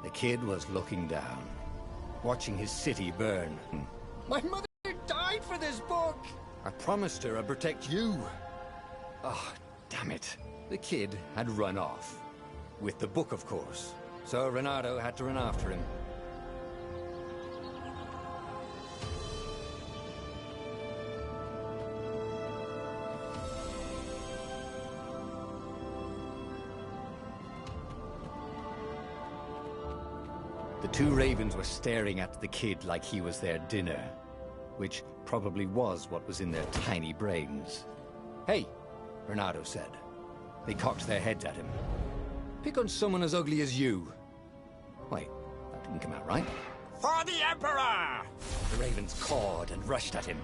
The kid was looking down, watching his city burn. My mother died for this book! I promised her I'd protect you. Oh, damn it. The kid had run off. With the book, of course. So Renato had to run after him. The two ravens were staring at the kid like he was their dinner, which probably was what was in their tiny brains. Hey, Renato said. They cocked their heads at him. Pick on someone as ugly as you. Wait, that didn't come out right. For the Emperor! The ravens cawed and rushed at him.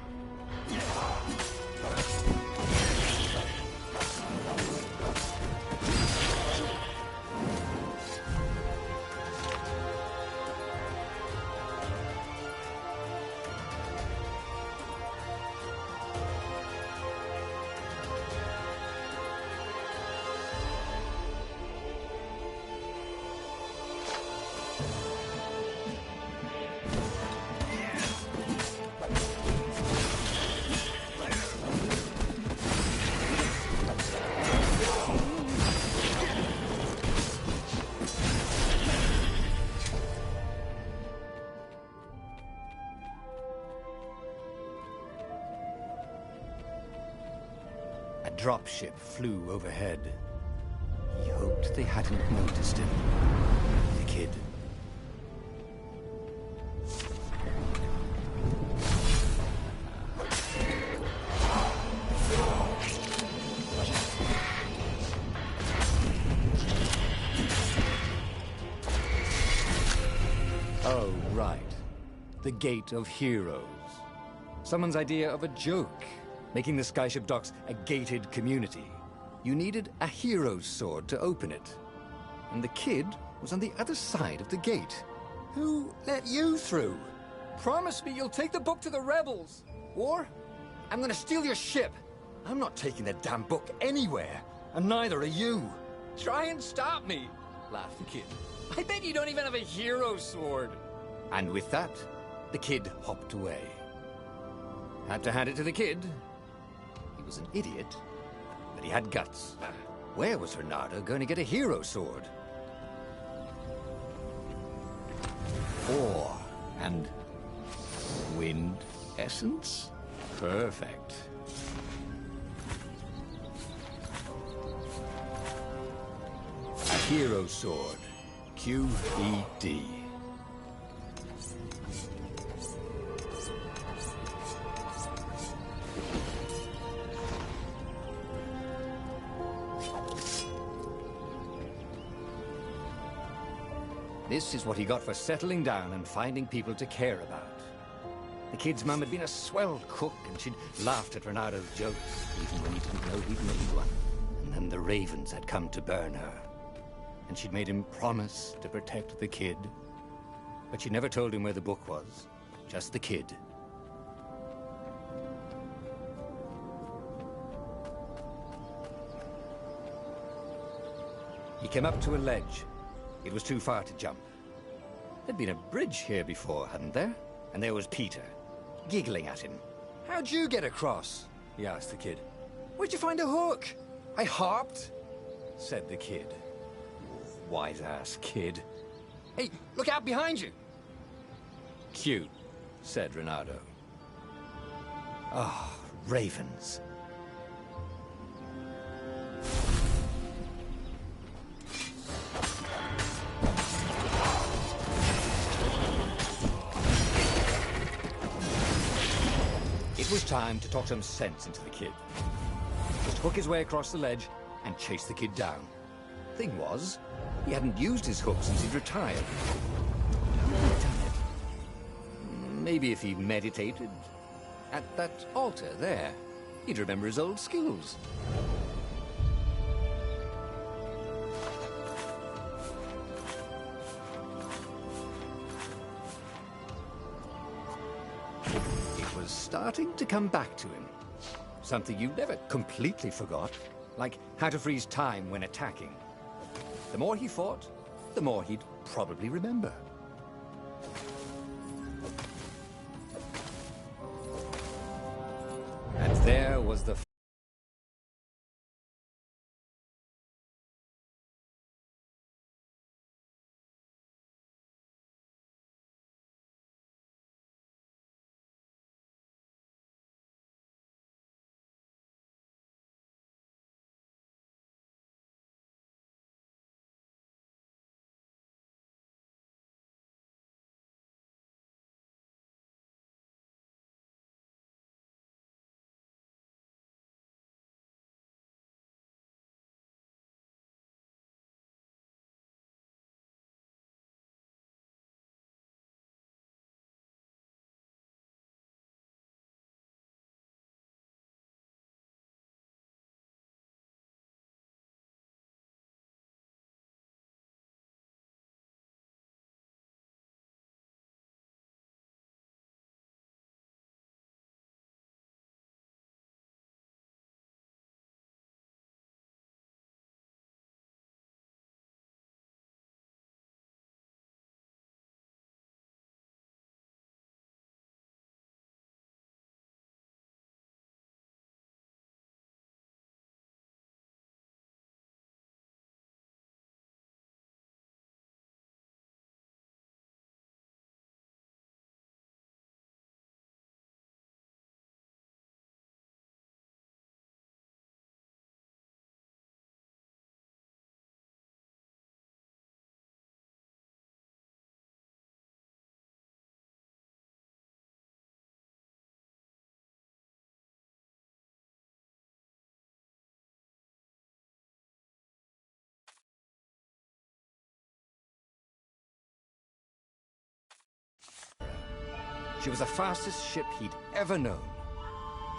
A dropship flew overhead. He hoped they hadn't noticed him. The kid. Oh, right. The Gate of Heroes. Someone's idea of a joke. Making the Skyship Docks a gated community. You needed a hero's sword to open it. And the kid was on the other side of the gate. Who let you through? Promise me you'll take the book to the rebels. Or I'm gonna steal your ship. I'm not taking that damn book anywhere. And neither are you. Try and stop me, laughed the kid. I bet you don't even have a hero sword. And with that, the kid hopped away. Had to hand it to the kid. He was an idiot, but he had guts. Where was Renato going to get a hero sword? Ore and wind essence? Perfect. A hero sword. QED. This is what he got for settling down and finding people to care about. The kid's mum had been a swell cook, and she'd laughed at Renato's jokes, even when he didn't know he'd made one. And then the ravens had come to burn her. And she'd made him promise to protect the kid. But she never told him where the book was. Just the kid. He came up to a ledge. It was too far to jump. There'd been a bridge here before, hadn't there? And there was Peter, giggling at him. How'd you get across? He asked the kid. Where'd you find a hook? I hopped, said the kid. Wise-ass kid. Hey, look out behind you! Cute, said Renato. Ah, ravens. It was time to talk some sense into the kid. Just hook his way across the ledge and chase the kid down. Thing was, he hadn't used his hook since he'd retired. How had he done it? Maybe if he meditated at that altar there, he'd remember his old skills. Was starting to come back to him. Something you never completely forgot, like how to freeze time when attacking. The more he fought, the more he'd probably remember. And there was the... She was the fastest ship he'd ever known.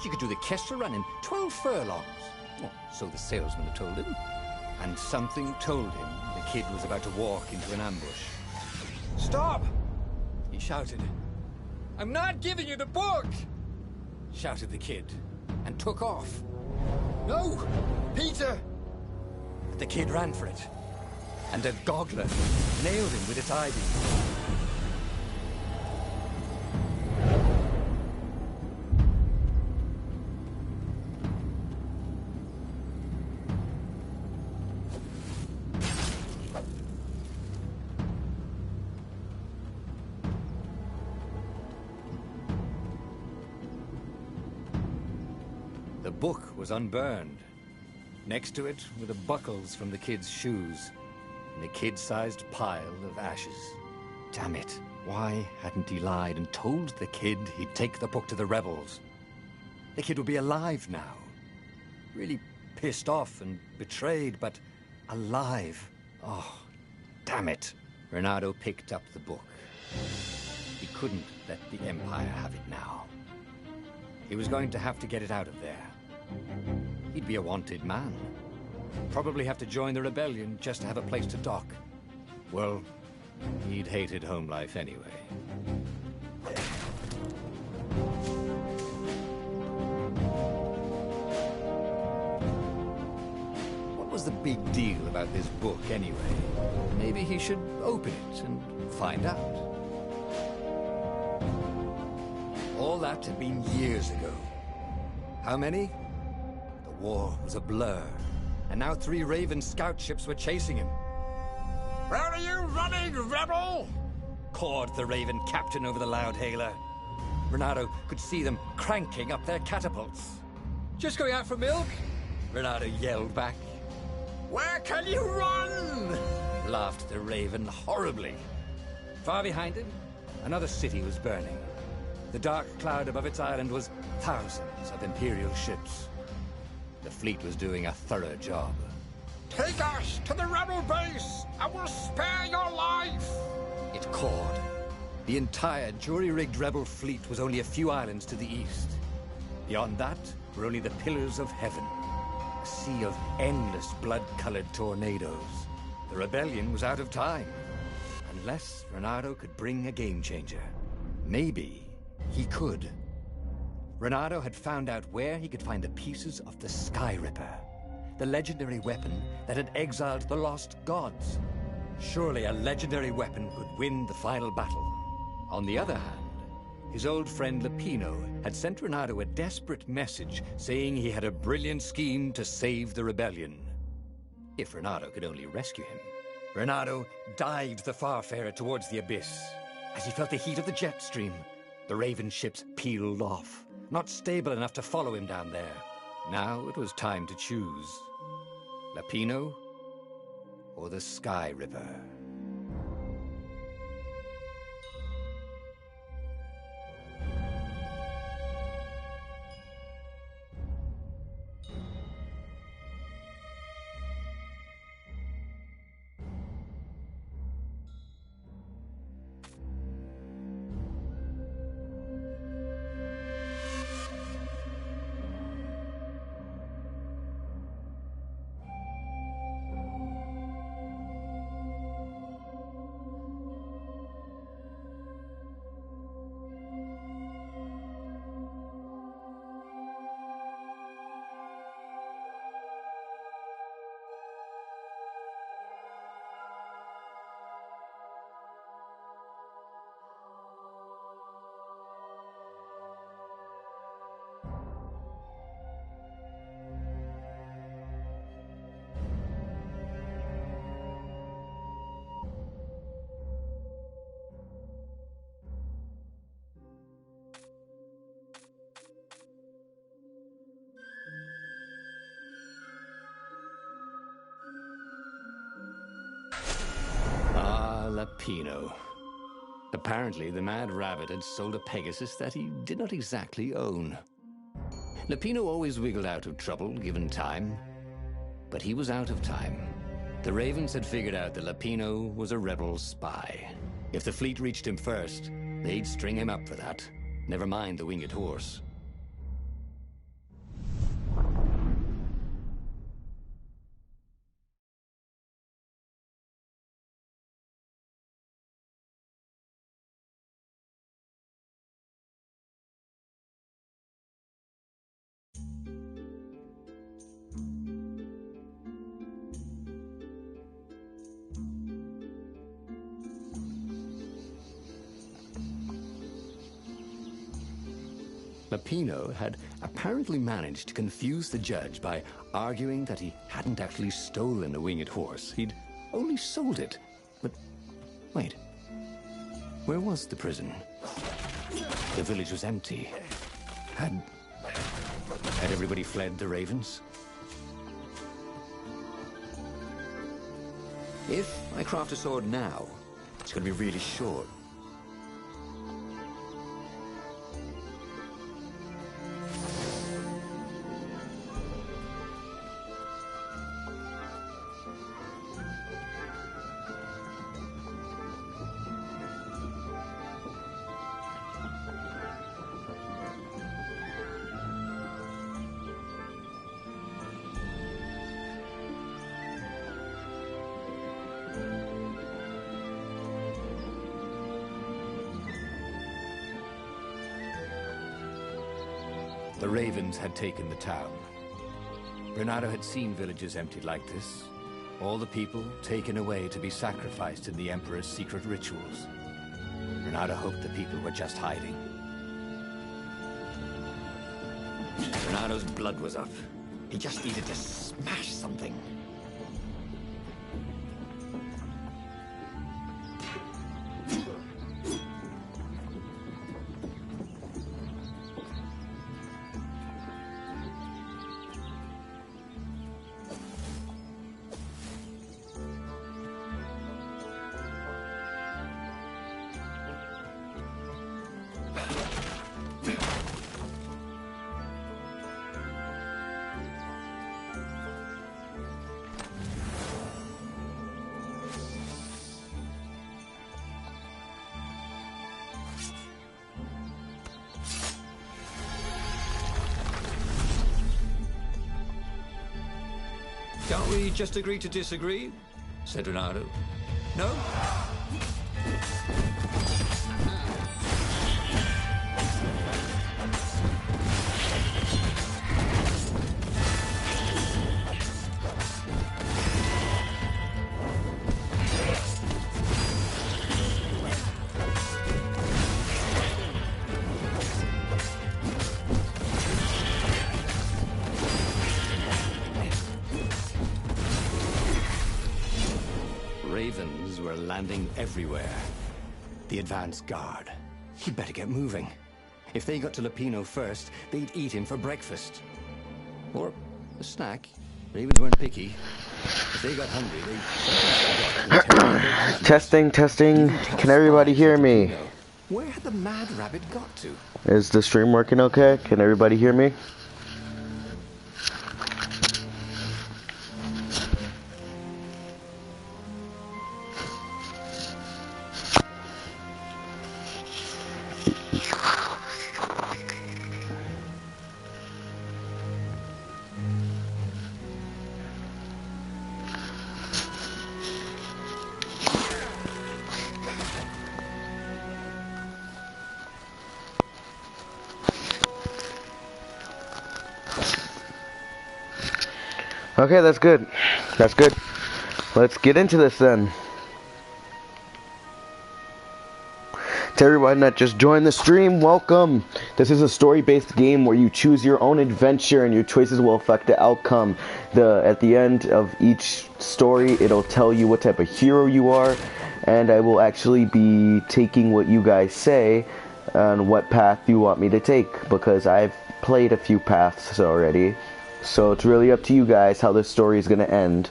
She could do the Kestrel run in 12 furlongs. Well, so the salesman had told him. And something told him the kid was about to walk into an ambush. "Stop!" he shouted. "I'm not giving you the book!" shouted the kid, and took off. "No! Peter!" But the kid ran for it, and a goggler nailed him with its eye-beam. The book was unburned. Next to it were the buckles from the kid's shoes, and a kid-sized pile of ashes. Damn it, why hadn't he lied and told the kid he'd take the book to the rebels? The kid would be alive now. Really pissed off and betrayed, but alive. Oh, damn it. Reynardo picked up the book. He couldn't let the Empire have it now. He was going to have to get it out of there. He'd be a wanted man. Probably have to join the rebellion just to have a place to dock. Well, he'd hated home life anyway. What was the big deal about this book anyway? Maybe he should open it and find out. All that had been years ago. How many? The war was a blur, and now 3 Raven scout ships were chasing him. "Where are you running, rebel?" cawed the Raven captain over the loud hailer. Reynardo could see them cranking up their catapults. "Just going out for milk?" Reynardo yelled back. "Where can you run?" laughed the Raven horribly. Far behind him, another city was burning. The dark cloud above its island was thousands of Imperial ships. The fleet was doing a thorough job. "Take us to the rebel base! I will spare your life!" it cawed. The entire jury-rigged rebel fleet was only a few islands to the east. Beyond that were only the pillars of heaven, a sea of endless blood-colored tornadoes. The rebellion was out of time, unless Reynardo could bring a game-changer. Maybe he could. Reynardo had found out where he could find the pieces of the Sky Ripper, the legendary weapon that had exiled the lost gods. Surely a legendary weapon could win the final battle. On the other hand, his old friend Lapino had sent Renato a desperate message saying he had a brilliant scheme to save the rebellion. If Renato could only rescue him. Renato dived the Farfarer towards the abyss. As he felt the heat of the jet stream, the Raven ships peeled off, not stable enough to follow him down there. Now it was time to choose. Lapino or the Sky River? Lapino. Apparently, the Mad Rabbit had sold a Pegasus that he did not exactly own. Lapino always wiggled out of trouble, given time. But he was out of time. The Ravens had figured out that Lapino was a rebel spy. If the fleet reached him first, they'd string him up for that. Never mind the winged horse. Lapino had apparently managed to confuse the judge by arguing that he hadn't actually stolen the winged horse. He'd only sold it. But wait, where was the prison? The village was empty. Had everybody fled the Ravens? If I craft a sword now, it's going to be really short. The Ravens had taken the town. Renato had seen villages emptied like this. All the people taken away to be sacrificed in the Emperor's secret rituals. Renato hoped the people were just hiding. Renato's blood was up. He just needed to smash something. Can't we just agree to disagree? Said Renato. No? Ravens were landing everywhere. The advance guard. He'd better get moving. If they got to Lupino first, they'd eat him for breakfast. Or a snack. Ravens weren't picky. If they got hungry, they Testing. Can everybody hear me? Where had the mad rabbit got to? Is the stream working okay? Can everybody hear me? Okay, that's good. That's good. Let's get into this then. To everyone that just joined the stream, welcome. This is a story-based game where you choose your own adventure and your choices will affect the outcome. At the end of each story, it'll tell you what type of hero you are, and I will actually be taking what you guys say on what path you want me to take, because I've played a few paths already. So it's really up to you guys how this story is going to end.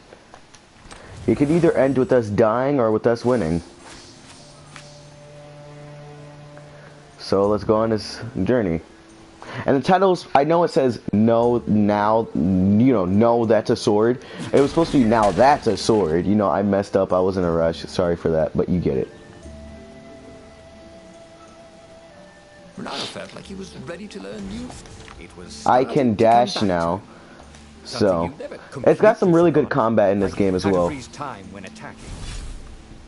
It could either end with us dying or with us winning. So let's go on this journey. And the titles, I know it says no, now, no, that's a sword. It was supposed to be now, that's a sword. I messed up. I was in a rush. Sorry for that, but you get it. Ronaldo felt like he was ready to learn new. I can dash now. So, it's got some really good combat in this game as well. Time when attacking.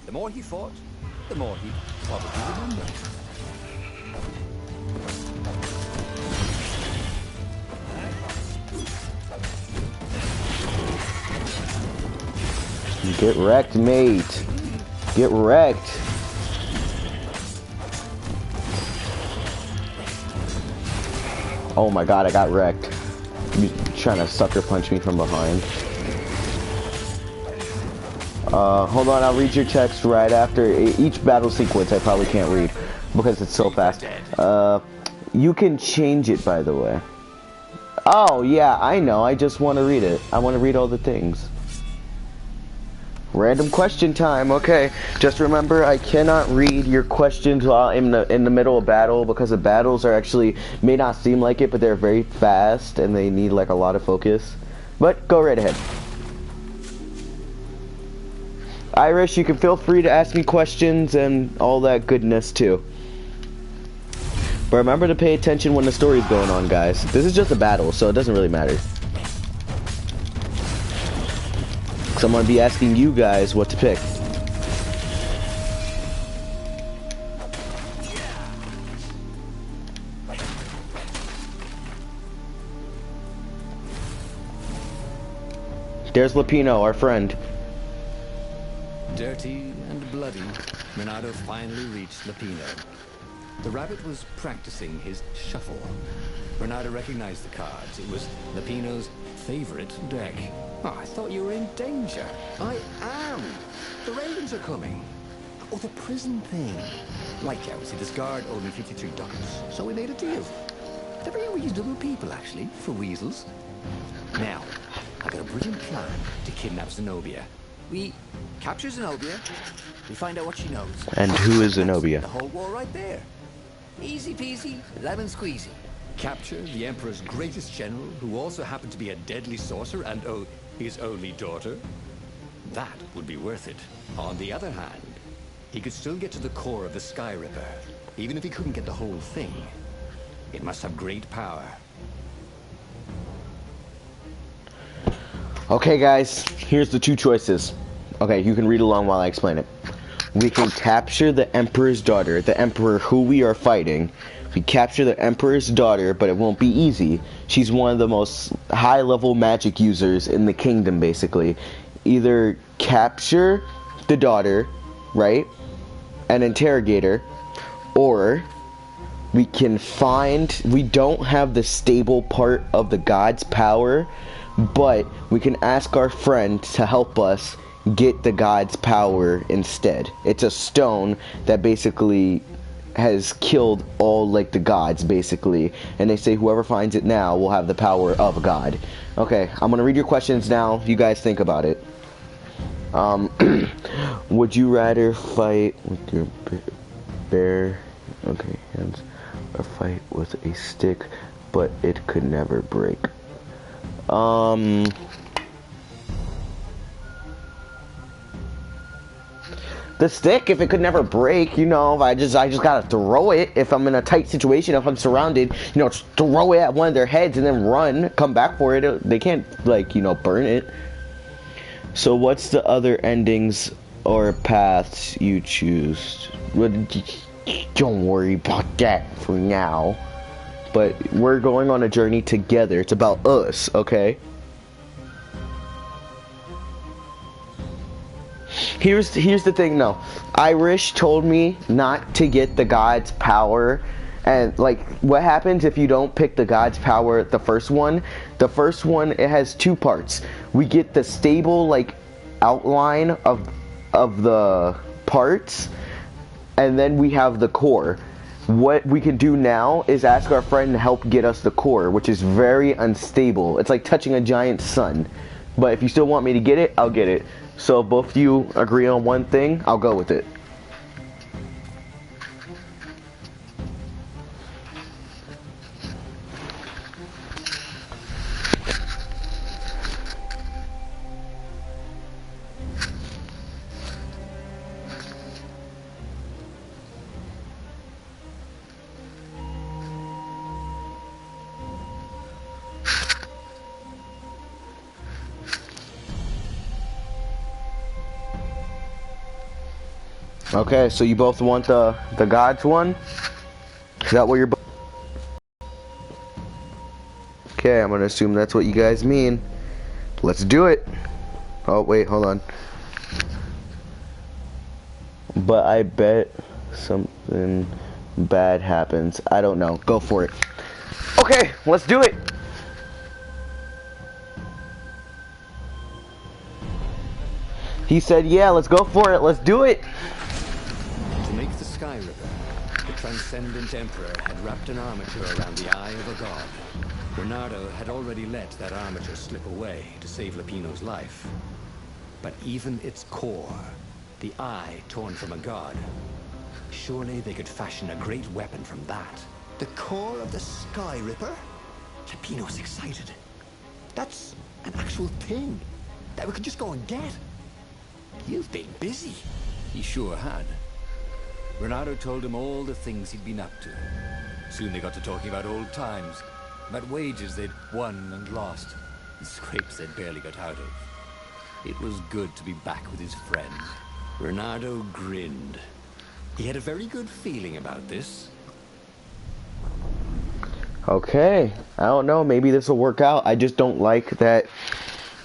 The more he fought, the more he probably remembered. Get wrecked, mate. Get wrecked. Oh my god, I got wrecked. You trying to sucker punch me from behind. Hold on, I'll read your text right after each battle sequence. I probably can't read because it's so fast. You can change it, by the way. Oh yeah, I know. I just want to read it. I want to read all the things. Random question time. Okay, just remember I cannot read your questions while in the middle of battle, because the battles are actually, may not seem like it, but they're very fast and they need like a lot of focus. But go right ahead. Irish, you can feel free to ask me questions and all that goodness too. But remember to pay attention when the story's going on, guys. This is just a battle, so it doesn't really matter. So I'm going to be asking you guys what to pick. There's Lupino, our friend. Dirty and bloody, Ronaldo finally reached Lupino. The rabbit was practicing his shuffle. Ronaldo recognized the cards. It was Lupino's favorite deck. Oh, I thought you were in danger. I am. The Ravens are coming. Oh, the prison thing. Right, yeah, see, this guard owed me 53 ducats, so we made a deal. They're very reasonable people, actually, for weasels. Now, I got a brilliant plan to kidnap Zenobia. We capture Zenobia, we find out what she knows. And who is Zenobia? The whole war right there. Easy peasy, lemon squeezy. Capture the Emperor's greatest general, who also happened to be a deadly sorcerer, and oh, his only daughter. That would be worth it. On the other hand, he could still get to the core of the Sky Ripper, even if he couldn't get the whole thing. It must have great power. Okay, guys, here's the two choices. Okay, you can read along while I explain it. We can capture the Emperor's daughter, the Emperor who we are fighting. We capture the Emperor's daughter, but it won't be easy. She's one of the most high-level magic users in the kingdom, basically. Either capture the daughter, right, and interrogate her, or we can find, we don't have the stable part of the god's power, but we can ask our friend to help us get the god's power instead. It's a stone that basically has killed all like the gods basically, and they say whoever finds it now will have the power of God. Okay, I'm gonna read your questions now. You guys think about it. Would you rather fight with your bare hands or fight with a stick but it could never break? The stick, if it could never break, you know, I just gotta throw it. If I'm in a tight situation, if I'm surrounded, you know, just throw it at one of their heads and then run, come back for it. They can't, like, you know, burn it. So what's the other endings or paths you choose? Don't worry about that for now. But we're going on a journey together. It's about us, okay? Here's the thing though. Irish told me not to get the god's power, and like what happens if you don't pick the god's power, the first one, it has two parts. We get the stable like outline of the parts, and then we have the core. What we can do now is ask our friend to help get us the core, which is very unstable. It's like touching a giant sun. But if you still want me to get it, I'll get it. So if both of you agree on one thing, I'll go with it. Okay, so you both want the gods one? Is that what you're... Okay, I'm gonna assume that's what you guys mean. Let's do it. Oh, wait, hold on. But I bet something bad happens. I don't know. Go for it. Okay, let's do it. He said, yeah, let's go for it. Let's do it. To make the Sky Ripper, the Transcendent Emperor had wrapped an armature around the eye of a god. Bernardo had already let that armature slip away to save Lupino's life. But even its core, the eye torn from a god, surely they could fashion a great weapon from that. The core of the Sky Ripper? Lupino's excited. That's an actual thing that we could just go and get. You've been busy. He sure had. Bernardo told him all the things he'd been up to. Soon they got to talking about old times, about wages they'd won and lost, and scrapes they'd barely got out of. It was good to be back with his friend. Bernardo grinned. He had a very good feeling about this. Okay, I don't know, maybe this will work out. I just don't like that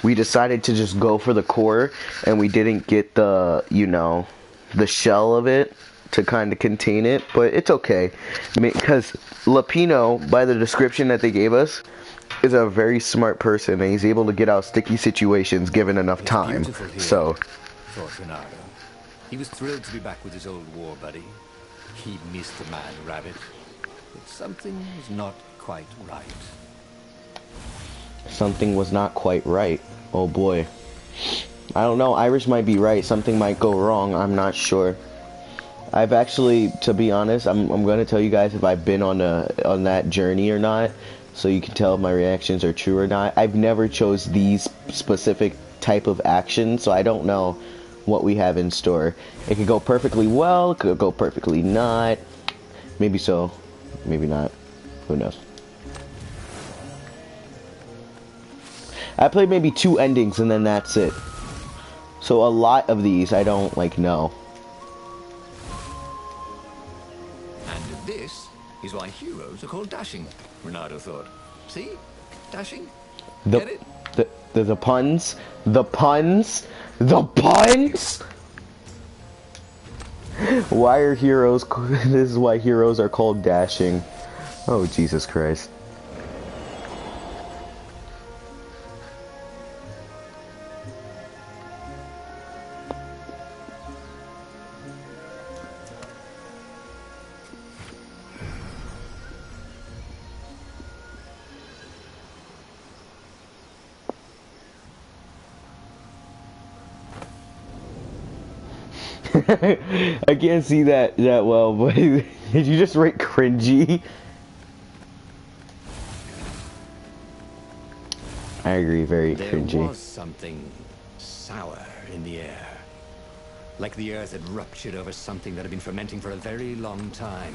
we decided to just go for the core and we didn't get the, you know, the shell of it to kind of contain it, but it's okay. Because Lupino, by the description that they gave us, is a very smart person and he's able to get out sticky situations given enough time. So, thought Bernardo. He was thrilled to be back with his old war buddy. He missed the mad rabbit, but something was not quite right. Something was not quite right. Oh boy. I don't know, Irish might be right. Something might go wrong. I'm not sure. I've actually, to be honest, I'm going to tell you guys if I've been on that journey or not, so you can tell if my reactions are true or not. I've never chose these specific type of actions, so I don't know what we have in store. It could go perfectly well, it could go perfectly not. Maybe so, maybe not. Who knows? I played maybe 2 endings and then that's it. So a lot of these I don't like know. And this is why heroes are called dashing, Bernardo thought. See? Dashing? Get it? The puns? The puns? The puns? Why are heroes... This is why heroes are called dashing. Oh, Jesus Christ. I can't see that well, but did you just write cringy? I agree, very cringy. There was something sour in the air. Like the earth had ruptured over something that had been fermenting for a very long time.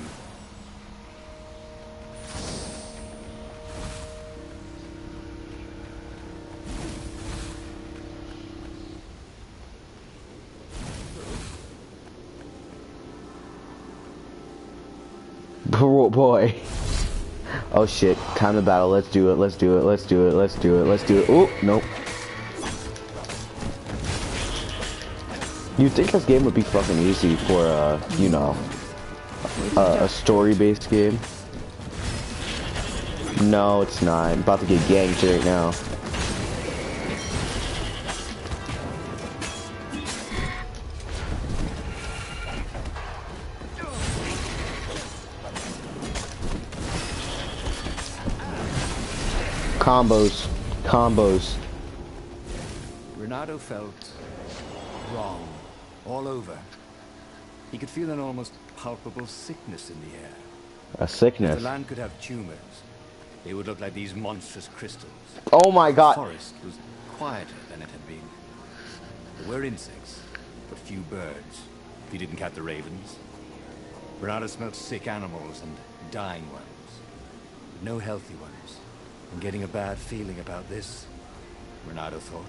Oh boy. Oh shit, time to battle, let's do it, let's do it, let's do it, let's do it, let's do it. Oh, nope. You'd think this game would be fucking easy for, you know, a story-based game. No, it's not. I'm about to get ganked right now. Combos. Combos. Renato felt wrong all over. He could feel an almost palpable sickness in the air. A sickness? If the land could have tumors, they would look like these monstrous crystals. Oh my god. The forest was quieter than it had been. There were insects, but few birds, if you didn't count the ravens. Renato smelled sick animals and dying ones, but no healthy ones. And getting a bad feeling about this, Renato thought.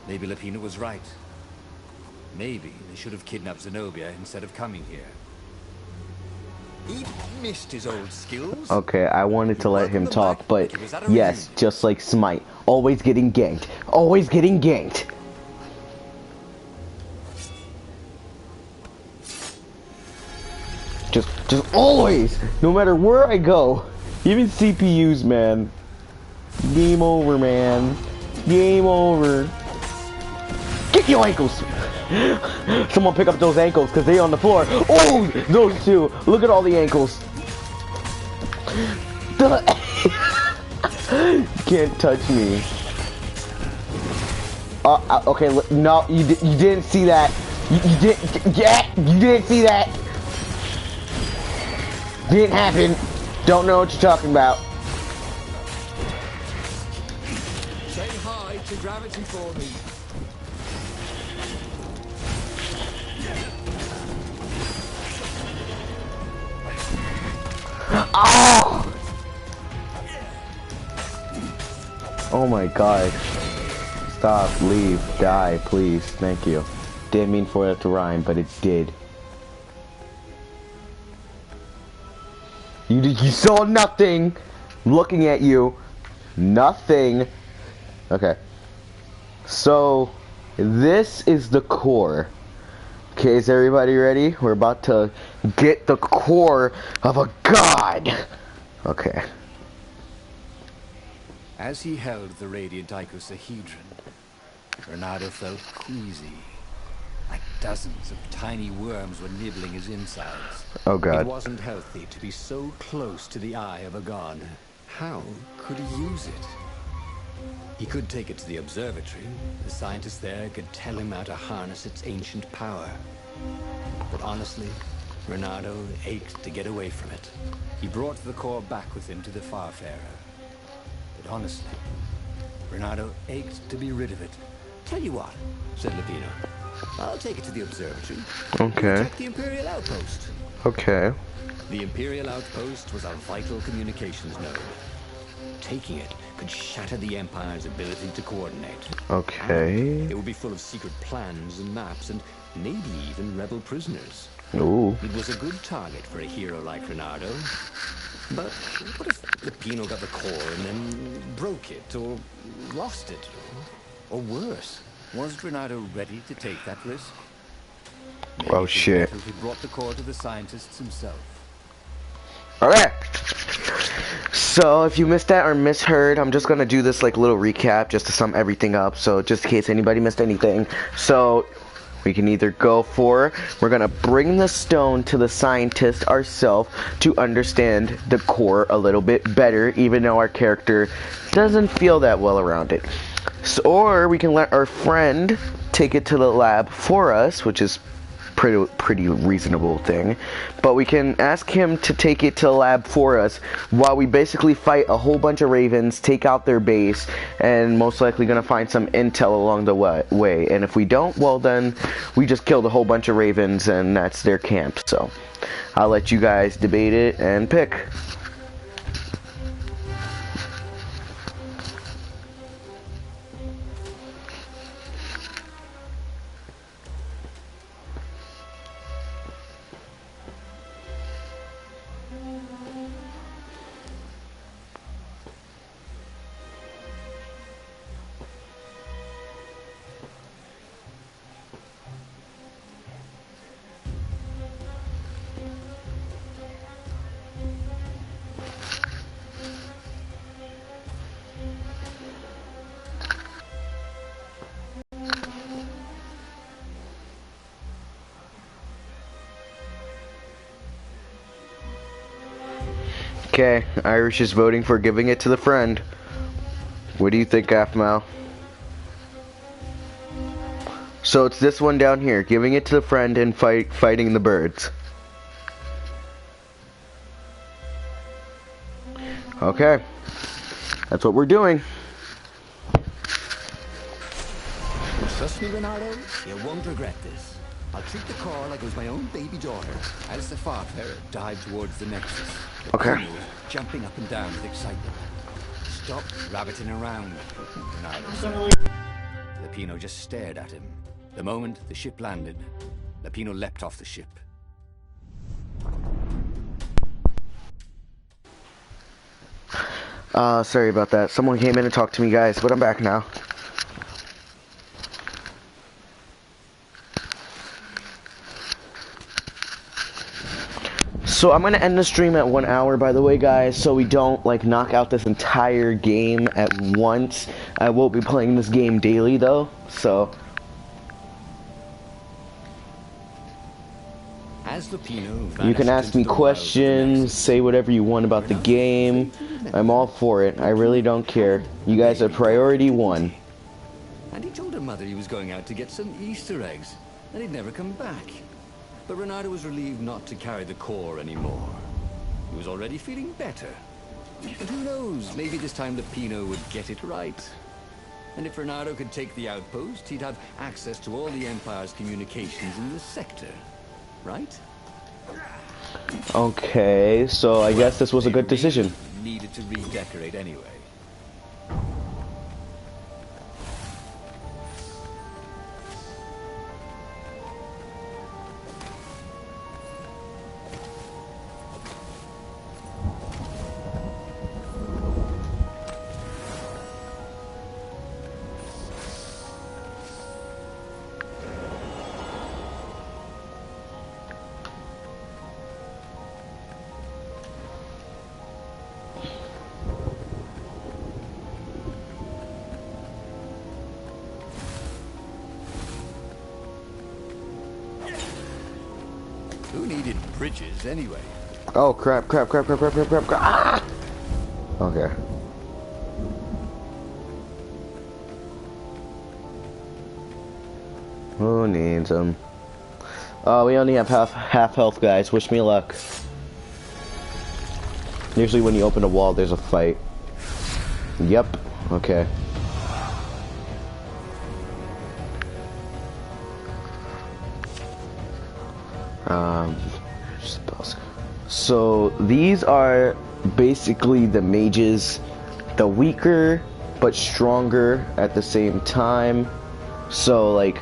Maybe Lapina was right. Maybe they should have kidnapped Zenobia instead of coming here. He missed his old skills. Okay, I wanted to let him talk, but yes, just like Smite. Always getting ganked. Always getting ganked. Just always! No matter where I go. Even CPUs, man. Game over, man. Game over. Get your ankles! Someone pick up those ankles, because they're on the floor. Oh! Those two! Look at all the ankles. You can't touch me. Okay, no, you didn't see that. You didn't, yeah, you didn't see that. Didn't happen. Don't know what you're talking about. Say hi to gravity for me. Oh! Oh my god. Stop, leave, die, please. Thank you. Didn't mean for it to rhyme, but it did. You saw nothing. Looking at you. Nothing. Okay. So, this is the core. Okay, is everybody ready? We're about to get the core of a god. Okay. As he held the radiant icosahedron, Renato felt queasy. Like dozens of tiny worms were nibbling his insides. Oh god. It wasn't healthy to be so close to the eye of a god. How could he use it? He could take it to the observatory. The scientists there could tell him how to harness its ancient power. But honestly, Renato ached to get away from it. He brought the core back with him to the Farfarer. But honestly, Renato ached to be rid of it. Tell you what, said Lapina. I'll take it to the observatory. Okay. Check the Imperial outpost. Okay. The Imperial outpost was a vital communications node. Taking it could shatter the Empire's ability to coordinate. Okay. It would be full of secret plans and maps and maybe even rebel prisoners. Ooh. It was a good target for a hero like Renato. But what if Lapino got the core and then broke it or lost it? Or worse, was Renato ready to take that risk? Maybe Oh shit. He brought the core to the scientists himself. Okay. So if you missed that or misheard, I'm just gonna do this like little recap just to sum everything up. So just in case anybody missed anything. So we can either go for, we're gonna bring the stone to the scientist ourselves to understand the core a little bit better, even though our character doesn't feel that well around it. So, or we can let our friend take it to the lab for us, which is pretty reasonable thing. But we can ask him to take it to the lab for us while we basically fight a whole bunch of ravens, take out their base, and most likely gonna find some intel along the way. And if we don't, well then we just killed a whole bunch of ravens and that's their camp. So I'll let you guys debate it and pick. Okay, Irish is voting for giving it to the friend. What do you think, Afmal? So it's this one down here, giving it to the friend and fighting the birds. Okay, that's what we're doing. Trust me, Renato, you won't regret this. I'll treat the car like it was my own baby daughter. As the father dived towards the Nexus, Okay. Pino was jumping up and down with excitement. Stop rabbiting around, Ronaldo. Lapino just stared at him. The moment the ship landed, Lapino leapt off the ship. Sorry about that. Someone came in and talked to me, guys, but I'm back now. So I'm gonna end the stream at 1 hour, by the way, guys, so we don't like knock out this entire game at once. I won't be playing this game daily though, so As Lapino you can vanished ask into me the wilds of the questions, Nexus, say whatever you want about the game. I'm all for it. I really don't care. You guys are priority one. and he told her mother he was going out to get some Easter eggs, and he'd never come back. But Renato was relieved not to carry the core anymore. He was already feeling better. And who knows, maybe this time Lapino would get it right. And if Renato could take the outpost, he'd have access to all the Empire's communications in the sector. Right? Okay, so I guess this was a good decision. Needed to redecorate anyway. Who needed bridges anyway? Oh crap, crap. Ah! Okay. Who needs them? We only have half health, guys. Wish me luck. Usually when you open a wall, there's a fight. Yep. Okay. Spells. So these are basically the mages, the weaker but stronger at the same time. So like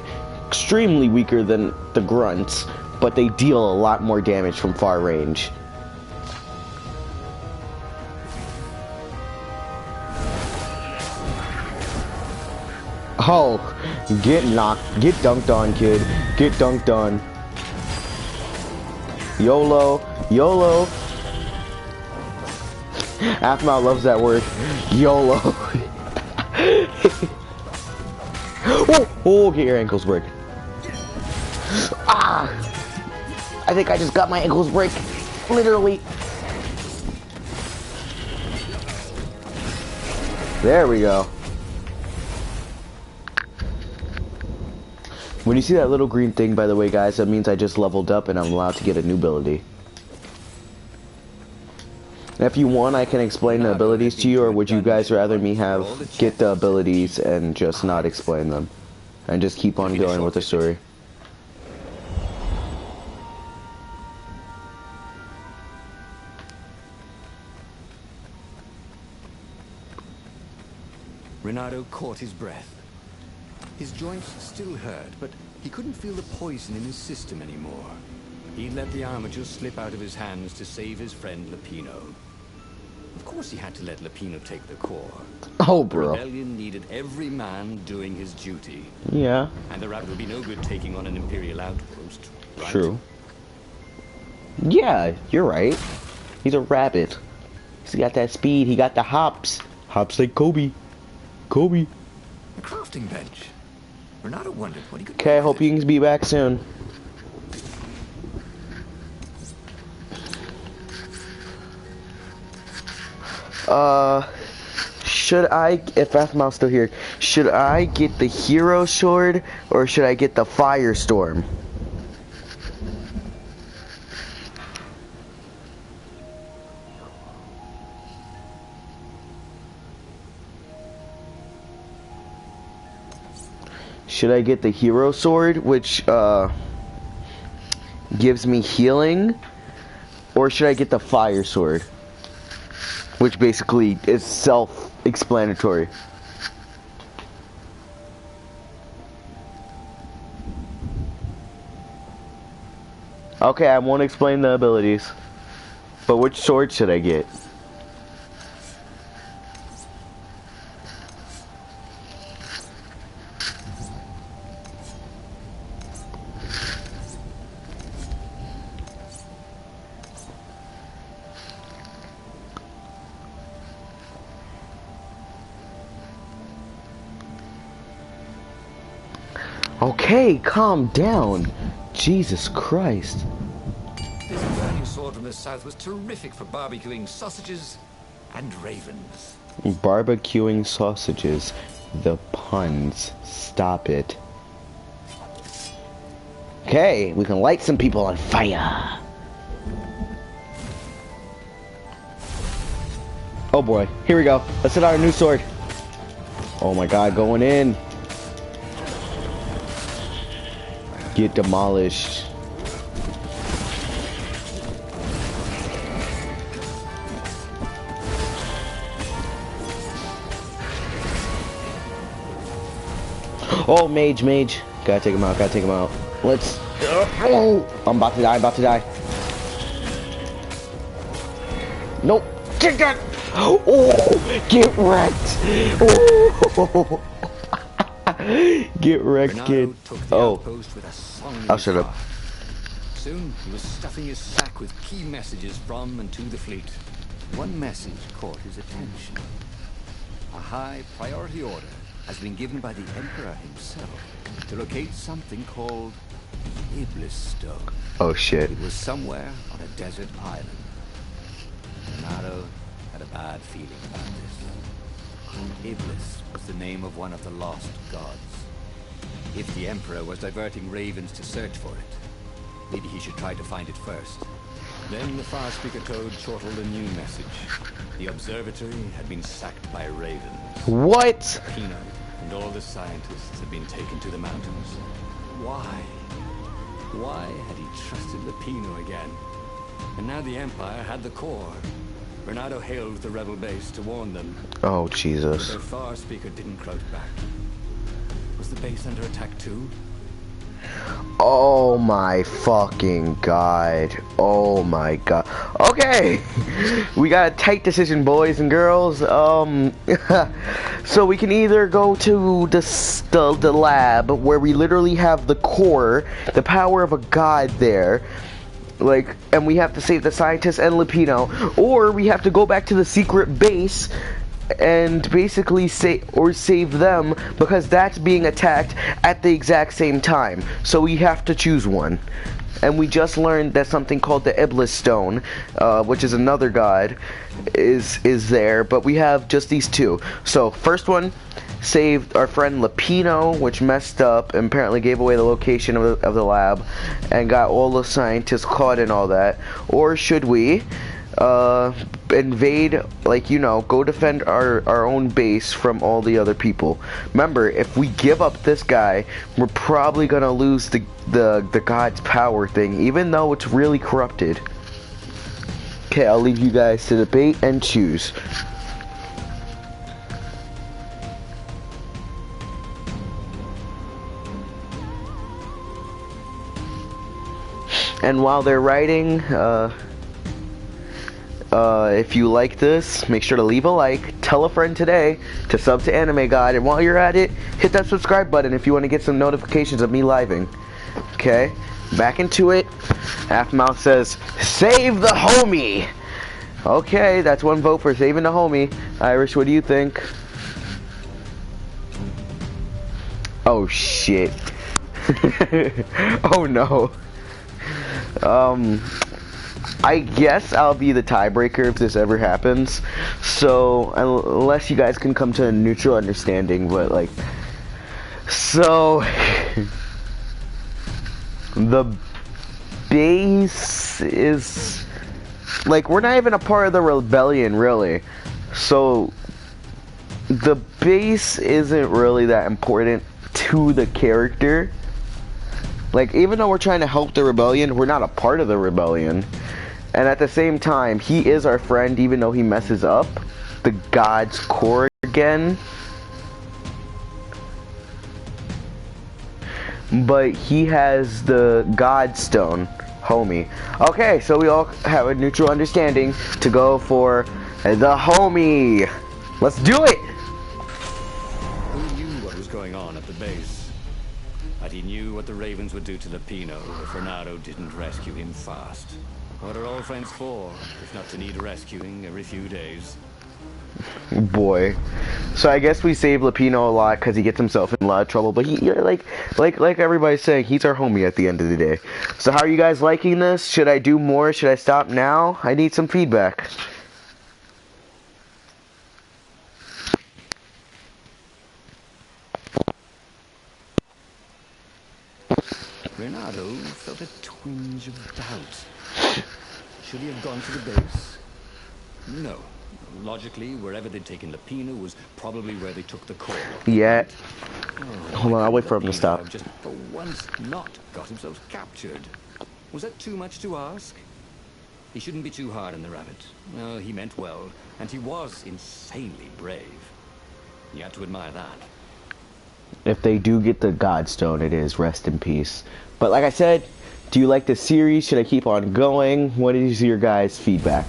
extremely weaker than the grunts, but they deal a lot more damage from far range. Oh, get dunked on, kid. Get dunked on. YOLO. Afmal loves that word. YOLO. Oh, get your ankles break. Ah! I think I just got my ankles break. Literally. There we go. When you see that little green thing, by the way, guys, that means I just leveled up and I'm allowed to get a new ability. And if you want, I can explain the abilities to you, or would you guys rather me get the abilities and just not explain them? And just keep on going with the story? Renato caught his breath. His joints still hurt, but he couldn't feel the poison in his system anymore. He let the armature slip out of his hands to save his friend Lupino. Of course he had to let Lupino take the core. Oh, The bro. rebellion needed every man doing his duty. Yeah. And the rabbit would be no good taking on an Imperial outpost, right? True. Yeah, you're right. He's a rabbit. He's got that speed. He got the hops. Hops like Kobe. Kobe. A crafting bench. Renato wondered what he could Okay, I do with hope you can be back soon. Should I, if Athmau's still here, should I get the hero sword or should I get the firestorm? Should I get the hero sword, which gives me healing, or should I get the fire sword, which basically is self-explanatory? Okay, I won't explain the abilities, but which sword should I get? Okay, calm down. Jesus Christ. This burning sword from the south was terrific for barbecuing sausages and ravens. Barbecuing sausages. The puns. Stop it. Okay, we can light some people on fire. Oh boy, here we go. Let's hit our new sword. Oh my god, going in. Get demolished. Oh, mage. Gotta take him out, Let's... Oh, I'm about to die, Nope. Get that! Oh, get wrecked! Oh. Get wrecked, kid. Oh, I'll shut up. Soon he was stuffing his sack with key messages from and to the fleet. One message caught his attention. A high priority order has been given by the Emperor himself to locate something called Iblis Stone. Oh shit. It was somewhere on a desert island. Renato had a bad feeling about this. Iblis was the name of one of the lost gods. If the Emperor was diverting ravens to search for it, maybe he should try to find it first. Then the far speaker code chortled a new message. The observatory had been sacked by ravens. What? Pino and all the scientists had been taken to the mountains. Why? Why had he trusted Lupino again? And now the Empire had the core. Renato hailed the rebel base to warn them. Oh, But Jesus. their far speaker didn't crouch back. Was the base under attack too? Oh my fucking god. Oh my god. Okay. We got a tight decision, boys and girls. So we can either go to the lab where we literally have the core, the power of a god there. Like, and we have to save the scientists and Lupino, or we have to go back to the secret base and basically save them, because that's being attacked at the exact same time. So we have to choose one. And we just learned that something called the Iblis Stone, which is another god, is there, but we have just these two. So first one, saved our friend Lapino, which messed up and apparently gave away the location of the lab and got all the scientists caught and all that? Or should we invade, like, you know, go defend our own base from all the other people? Remember, if we give up this guy, we're probably gonna lose the God's power thing, even though it's really corrupted. Okay, I'll leave you guys to debate and choose. And while they're writing, if you like this, make sure to leave a like, tell a friend today to sub to Anime God, and while you're at it, hit that subscribe button if you want to get some notifications of me living. Okay, back into it. Half Mouth says, save the homie! Okay, that's one vote for saving the homie. Irish, what do you think? Oh shit. Oh no. I guess I'll be the tiebreaker if this ever happens. So, unless you guys can come to a neutral understanding, but like, so the base is like, we're not even a part of the rebellion, really. So the base isn't really that important to the character. Like, even though we're trying to help the rebellion, we're not a part of the rebellion. And at the same time, he is our friend, even though he messes up the God's core again. But he has the Godstone, homie. Okay, so we all have a neutral understanding to go for the homie. Let's do it! Who knew what was going on at the base? But he knew what the Ravens would do to Lapino if Renato didn't rescue him fast. What are old friends for, if not to need rescuing every few days? Boy. So I guess we save Lapino a lot because he gets himself in a lot of trouble. But he, like everybody's saying, he's our homie at the end of the day. So how are you guys liking this? Should I do more? Should I stop now? I need some feedback. Renato felt a twinge of doubt. Should he have gone to the base? No. Logically, wherever they'd taken Lapino was probably where they took the core. Yeah. Oh, Hold on, I'll wait for him to stop. Have just for once not got himself captured. Was that too much to ask? He shouldn't be too hard on the rabbit. No, he meant well, and he was insanely brave. You had to admire that. If they do get the Godstone, it is rest in peace. But like I said, do you like this series? Should I keep on going? What is your guys' feedback?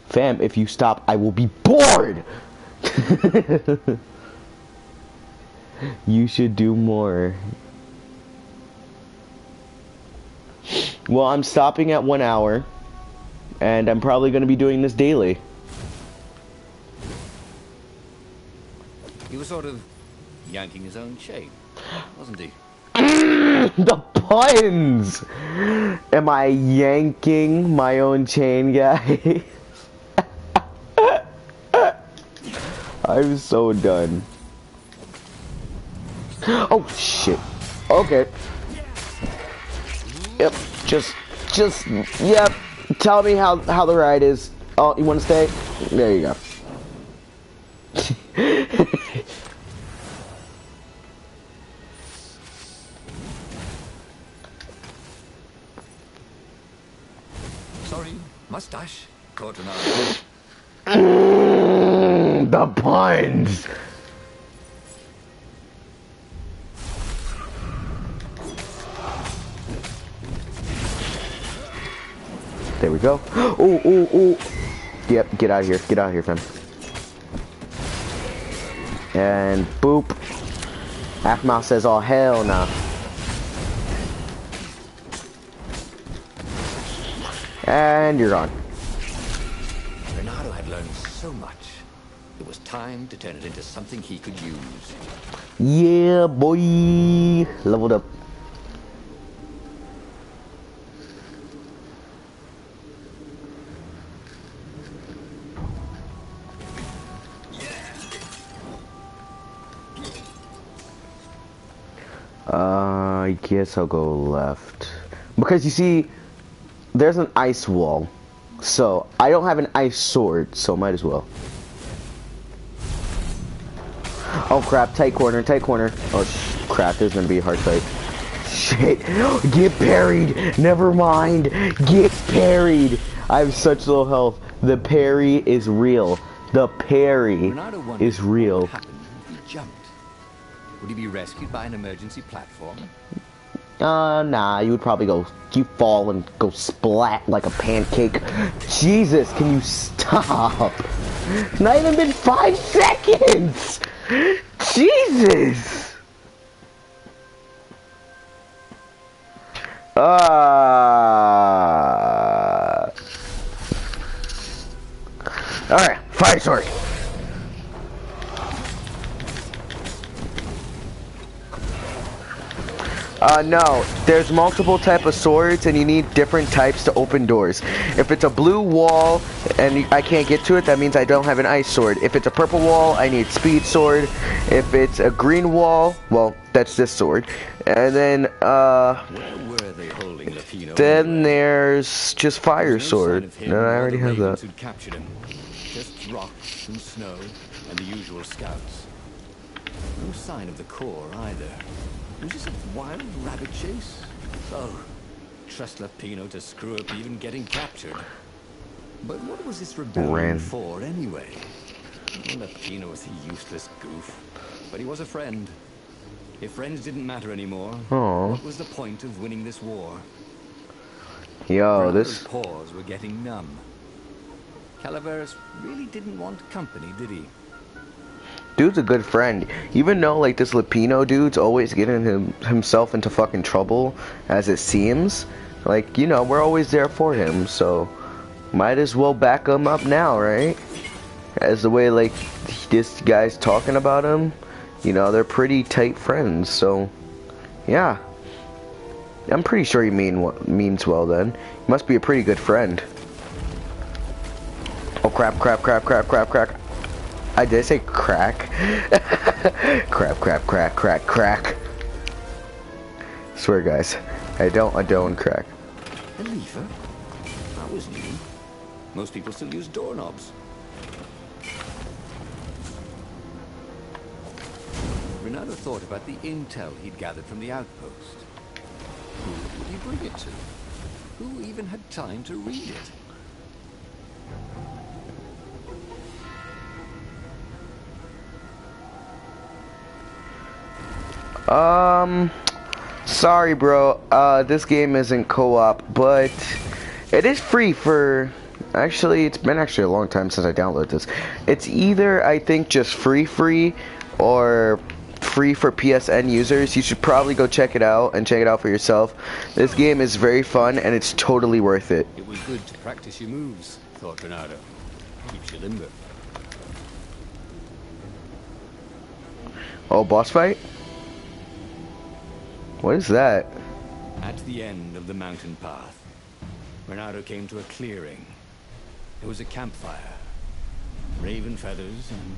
Fam, if you stop, I will be bored! You should do more. Well, I'm stopping at 1 hour, and I'm probably going to be doing this daily. He was sort of yanking his own chain, wasn't he? The puns! Am I yanking my own chain, guys? I'm so done. Oh, shit. Okay. Yep. Just, yep. Tell me how the ride is. Oh, you want to stay? There you go. Sorry, mustache. Caught an eye. The puns. There we go. Oh, oh, oh. Yep, get out of here. Get out of here, fam. And boop. Half Mouth says, oh, hell no. And you're gone. Renato had learned so much. It was time to turn it into something he could use. Yeah, boy. Leveled up. I guess I'll go left. Because you see, there's an ice wall. So, I don't have an ice sword, so might as well. Oh crap, tight corner, tight corner. Oh crap, there's gonna be a hard fight. Shit, get parried, never mind, get parried. I have such low health. The parry is real. The parry is real. What happened if he jumped? Would he be rescued by an emergency platform? Nah, you would probably you fall and go splat like a pancake. Jesus, can you stop? It's not even been 5 seconds! Jesus! Alright, fire sword. No, there's multiple type of swords and you need different types to open doors. If it's a blue wall and I can't get to it, that means I don't have an ice sword. If it's a purple wall, I need speed sword. If it's a green wall, well, that's this sword. And then, where were they holding Lupino then anyway? there's just fire sword. No, I already have that. Who'd captured him. Just rocks and snow and the usual scouts. No sign of the core either. Was this a wild rabbit chase? Oh, trust Lupino to screw up even getting captured. But what was this rebellion for anyway? Well, Lupino was a useless goof, but he was a friend. If friends didn't matter anymore, what was the point of winning this war? Yo, Bernardo's paws were getting numb. Calaveras really didn't want company, did he? Dude's a good friend. Even though, like, this Lupino dude's always getting himself into fucking trouble, as it seems. Like, you know, we're always there for him, so might as well back him up now, right? As the way, like, this guy's talking about him, you know, they're pretty tight friends, so, yeah. I'm pretty sure he means well, then. He must be a pretty good friend. Oh, crap, crap, crap, crap, crap, crap. I did say crack. Crap, crap, crack, crack, crack. Swear, guys, I don't crack. A lever? That was new. Most people still use doorknobs. Bernardo thought about the intel he'd gathered from the outpost. Who would he bring it to? Who even had time to read it? Sorry, bro. This game isn't co-op, but it is free for. Actually, it's been actually a long time since I downloaded this. It's either, I think, just free, or free for PSN users. You should probably go check it out and check it out for yourself. This game is very fun and it's totally worth it. It was good to practice your moves, thought Bernardo. Keeps you limber. Oh, boss fight? What is that? At the end of the mountain path, Bernardo came to a clearing. There was a campfire, raven feathers, and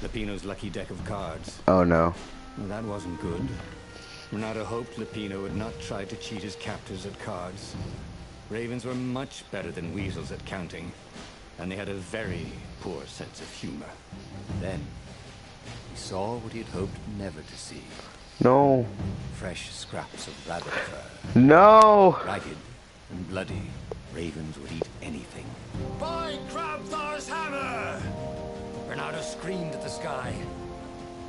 Lupino's lucky deck of cards. Oh no. Well, that wasn't good. Bernardo hoped Lupino would not try to cheat his captors at cards. Ravens were much better than weasels at counting, and they had a very poor sense of humor. Then, he saw what he had hoped never to see. No. Fresh scraps of rabbit fur. No! Ragged and bloody, ravens would eat anything. By Crabthar's hammer! Bernardo screamed at the sky.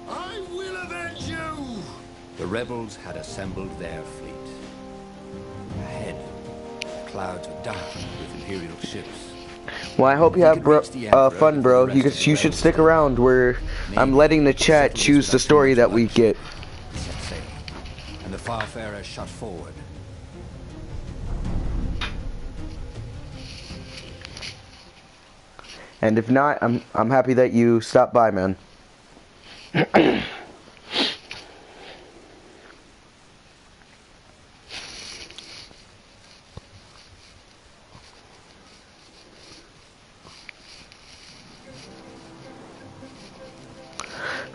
I will avenge you! The rebels had assembled their fleet. Ahead, the clouds were dark with Imperial ships. Well, I hope you have fun, bro. You should stick around where I'm letting the chat choose the story that we get. Set sail, and the Farfarer shot forward. And if not, I'm happy that you stopped by, man.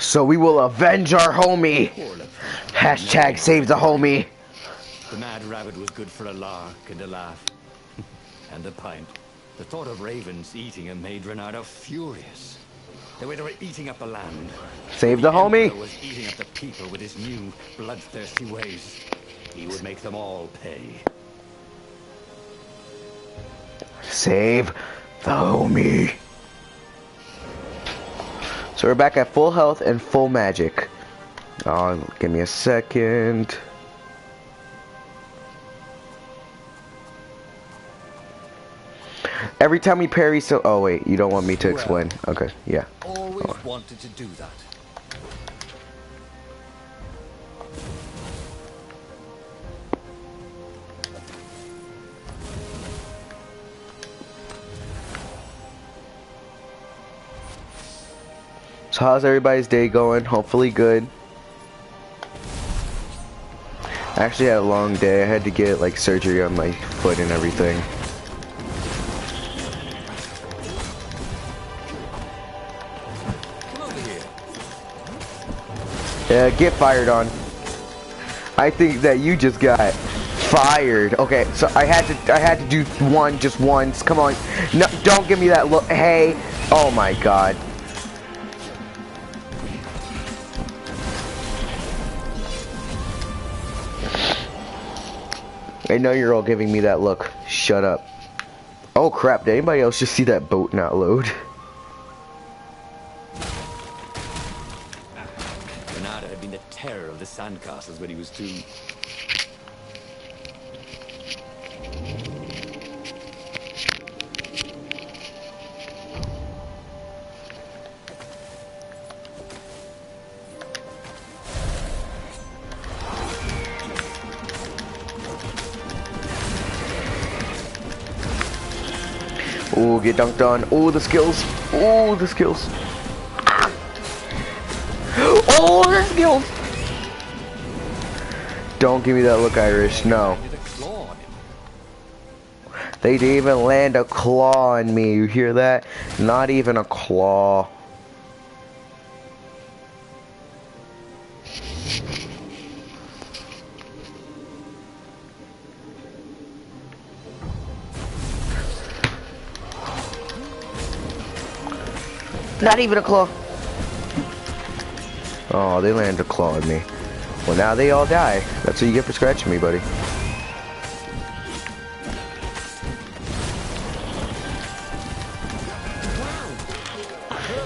So we will avenge our homie. Poor Lepino. Hashtag save the homie. The mad rabbit was good for a lark and a laugh. And a pint. The thought of ravens eating him made Renato furious. They were eating up the land. Save the homie. Emperor was eating up the people with his new bloodthirsty ways. He would make them all pay. Save the homie. So we're back at full health and full magic. Oh, give me a second. Every time we parry, so oh wait, you don't want me to explain. Okay, yeah. Always wanted to do that. So how's everybody's day going? Hopefully good. I actually had a long day. I had to get like surgery on my foot and everything. Come over here. Yeah, get fired on. I think that you just got fired. Okay, so I had to do one just once. Come on. No, don't give me that look. Hey. Oh my god. I know you're all giving me that look. Shut up. Oh crap, did anybody else just see that boat not load? Renato had been the terror of the sandcastles when he was 2. Ooh, get dunked on. Ooh, the skills. Ooh, the skills. Ah. Oh, the skills. Don't give me that look, Irish. No. They didn't even land a claw on me. You hear that? Not even a claw. Not even a claw. Oh, they landed a claw on me. Well, now they all die. That's what you get for scratching me, buddy.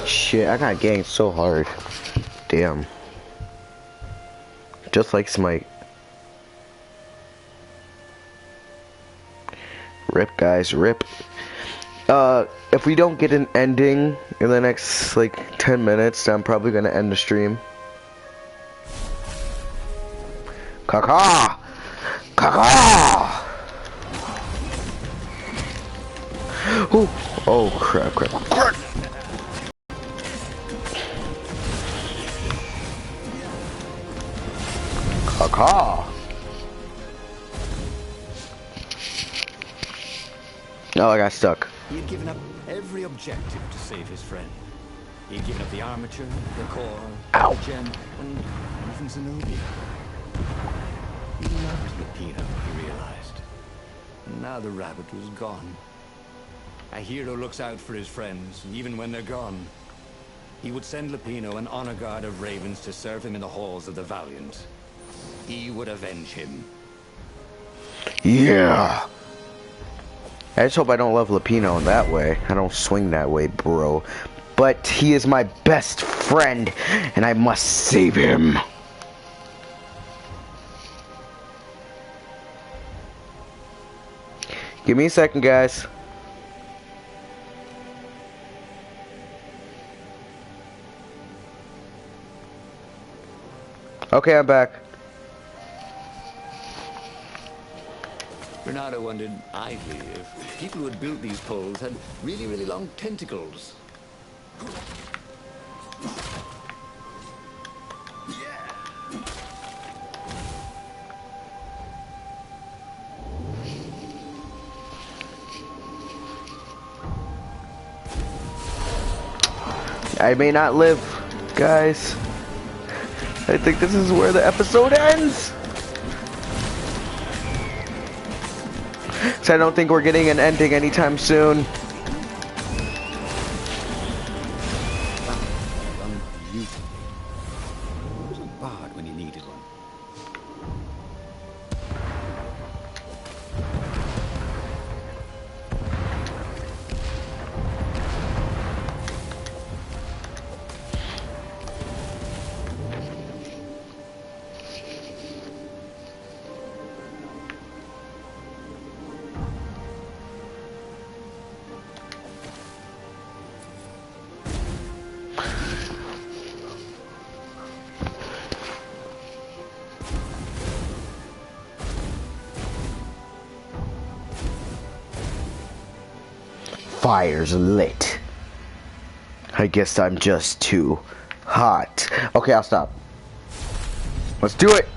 Shit, I got ganked so hard. Damn. Just like Smite. Rip, guys, rip. If we don't get an ending in the next, like, 10 minutes, I'm probably gonna end the stream. Caca! Caca! Oh, oh, crap, crap, crap! Caca! Oh, I got stuck. He had given up every objective to save his friend. He had given up the armature, the core, Ow. the gem, and even Zenobia. He loved Lupino, he realized. And now the rabbit was gone. A hero looks out for his friends, even when they're gone. He would send Lupino an honor guard of ravens to serve him in the halls of the Valiant. He would avenge him. Yeah! I just hope I don't love Lupino in that way. I don't swing that way, bro. But he is my best friend, and I must save him. Give me a second, guys. Okay, I'm back. Renato wondered idly if people who had built these poles had really, really long tentacles. I may not live. Guys, I think this is where the episode ends. So I don't think we're getting an ending anytime soon. Fire's lit. I guess I'm just too hot. Okay, I'll stop. Let's do it.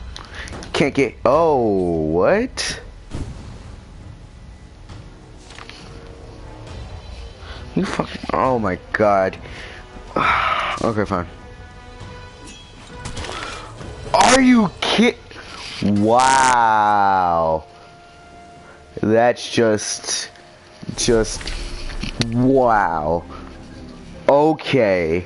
Can't get... Oh, what? You fucking... Oh my god. Okay, fine. Are you kidding? Wow. That's just... Wow. Okay.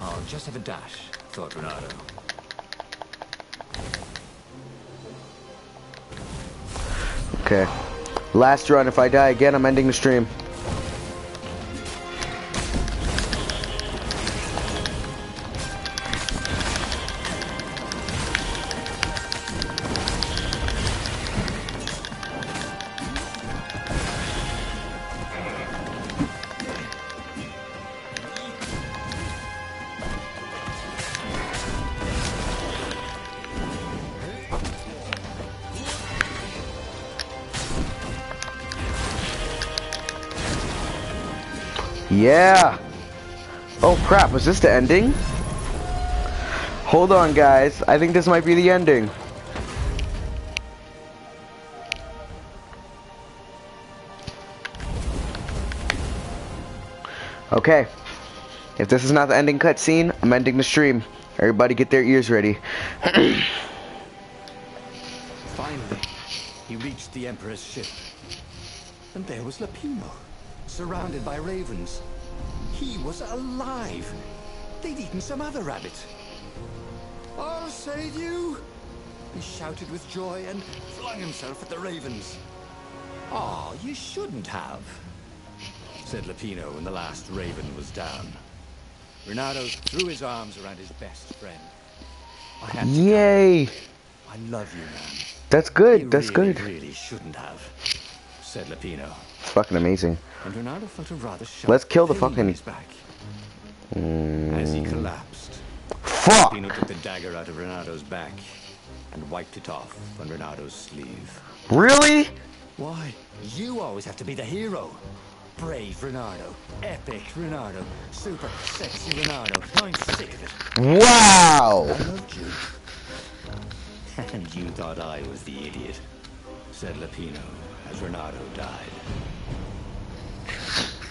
I'll just have a dash, thought Renato. Okay. Last run. If I die again, I'm ending the stream. Yeah. Oh crap, was this the ending? Hold on guys, I think this might be the ending. Okay. If this is not the ending cutscene, I'm ending the stream. Everybody get their ears ready. Finally, he reached the Emperor's ship. And there was Lapino, surrounded by ravens. He was alive. They'd eaten some other rabbit. I'll save you! He shouted with joy and flung himself at the ravens. Oh, you shouldn't have, said Lapino when the last raven was down. Renato threw his arms around his best friend. I had to Yay! come. I love you, man. That's good, You that's really, good. really shouldn't have, said Lapino. It's fucking amazing. And Renato felt a rather sharp Let's kill the pain in fucking... his back. As he collapsed, Fuck! Lapino took the dagger out of Renato's back and wiped it off on Renato's sleeve. Really? Why? You always have to be the hero. Brave Renato, epic Renato, super sexy Renato. I'm sick of it. Wow! I loved you. And you thought I was the idiot, said Lapino as Renato died.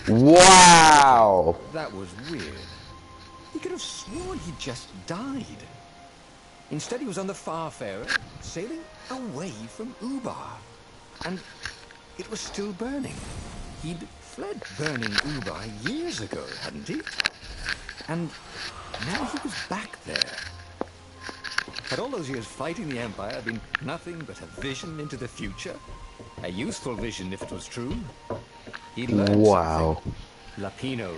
Wow! That was weird. He could have sworn he just died. Instead, he was on the Farfarer, sailing away from Ubar. And it was still burning. He'd fled burning Ubar years ago, hadn't he? And now he was back there. Had all those years fighting the Empire been nothing but a vision into the future? A useful vision if it was true. He'd learned Wow. something. Lapino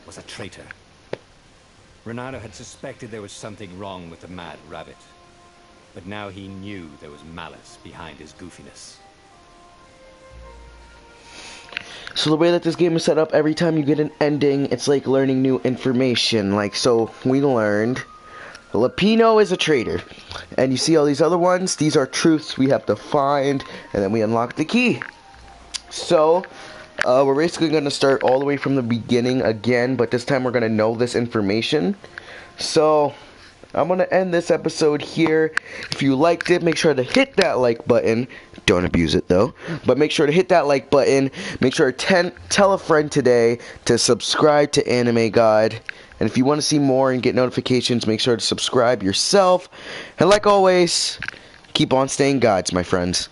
was a traitor. Renato had suspected there was something wrong with the mad rabbit. But now he knew there was malice behind his goofiness. So the way that this game is set up, every time you get an ending, it's like learning new information. Like, so we learned Lapino is a traitor. And you see all these other ones? These are truths we have to find, and then we unlock the key. So, we're basically going to start all the way from the beginning again, but this time we're going to know this information. So, I'm going to end this episode here. If you liked it, make sure to hit that like button. Don't abuse it, though. But make sure to hit that like button. Make sure to tell a friend today to subscribe to Anime God. And if you want to see more and get notifications, make sure to subscribe yourself. And like always, keep on staying gods, my friends.